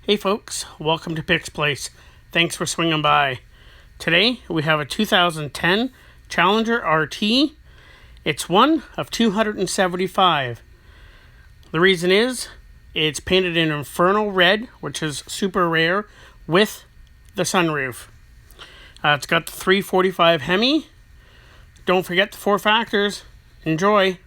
Hey folks, welcome to Pick's Place. Thanks for swinging by. Today we have a 2010 Challenger RT. It's one of 275. The reason is it's painted in Inferno Red, which is super rare, with the sunroof. It's got the 345 Hemi. Don't forget the 4 factors. Enjoy.